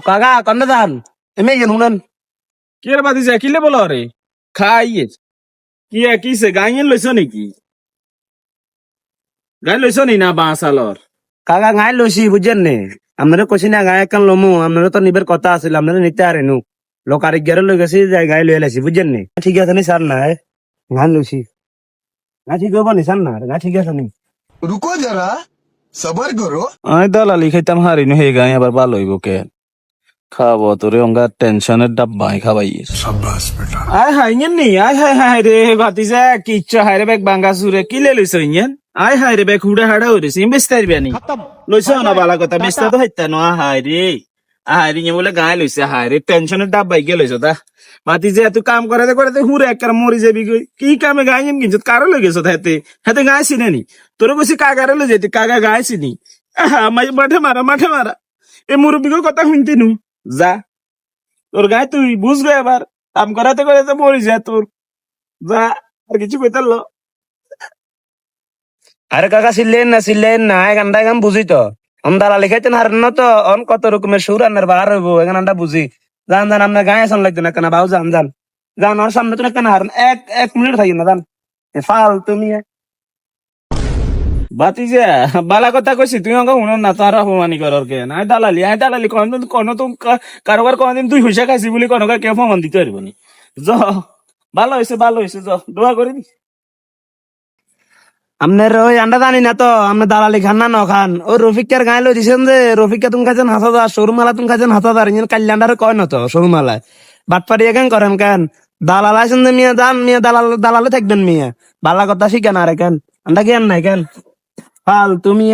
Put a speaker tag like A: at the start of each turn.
A: কাকা কন্যা দান এমনি গেল শুনেন
B: কি রে বাদি যা কিলে বলো রে খাইয়ে কি কিসে গাইয়েন লইছ নাকি গাই লইছ নি না বাঁশালর
A: কাকা গাই লইছি বুঝছেন নে আপনারা কইছি না গায়ে কান লমু আপনারা তো নিবের কথা আছিল আপনারা নিতে আরে নু লোক আরেকগারে লই গেছি যাই গাই লই এলাইছি বুঝছেন নে ঠিক আছে নি স্যার না গান লইছি না ঠিক হবো নি স্যার না গা ঠিক আছে নি
C: रुको जरा सबर करो।
B: আমি দালালি খাইতাম হারিনো হে গাই আবার ভালো হইব কে খাবো তোরে অঙ্গা টেনশনের ডাব্বাই খাবাইয়ে
C: शाबाश बेटा।
B: আয় হাই ইঞ্জেন নি আয় হাই হাই রে ভাতিজা কি ইচ্ছা হাই রে বেগ বাঙ্গা সুরে কি লে লইছ ইঞ্জেন আয় হাই রে বেগ হুড়া হাড়া হইরেছে ইম বেস্তার বিয়ানি লইছ না বালা কথা বেস্তা তো হইতা ন হাই রে আয় রে বলে গায় লইছে হাই রে টেনশনের ডাব্বাই গে লইছ তা ভাতিজা তুই কাম করে হুরে একবার মরি যাবি কই কি কামে গাইম কিনছ কারো লই গেছ হাতে হাতে গাইছি নি তোর কইছি কাগারে লই যাইতি কাগা গাইছি নি মাঠে মারা এ মুরব্বির কথা শুনতি নু যা তোর গায়ে তুই বুঝবে এবার কাম করাতে মরি যা তোর যা আর কিছু কইতাল
A: আরে কাকা চিল্লেন না এক আন্ডা গান বুঝি তো অন দালালি খাইতেন হারেন না তো অন কত রকমের সুর আনার বার হইব এখানে আন্ডা বুঝি যান আপনার গায়ে আসন লাগতো না কেন বাবু যান ওর সামনে তো না কেন হারেন এক মিনিট থাকি না যান ফাল তুমি
B: বাতি যা বালা কথা কইছি তুই আমাকে শুনো না তার অপমানি করার কে আই দালালি কোন কারোবার কোনদিন তুই পয়সা খাইছি বলি কোনো কেউ প্রমাণ দিতে পারবো নি য ভালো হয়েছে য দোয়া করে দি
A: আপনার ওই আন্ডা জানি না তো আপনার দালালি খান না ন খান ও রফিকার গায়ে লই দিছেন যে রফিকা তুমি খাইছেন 7,000 সরুমালা তুমি খাইছেন 7,000 ইঞ্জিন কাল্যান্ডারে কয় না তো সরুমালায় বাটপাড়ি কেন করেন কেন দালাল আছেন যে মিয়া যান মিয়া দালালে থাকবেন মিয়া বালা কথা শিখেন আর কেন আন্ডা জ্ঞান নাই কেন ফাল তুমি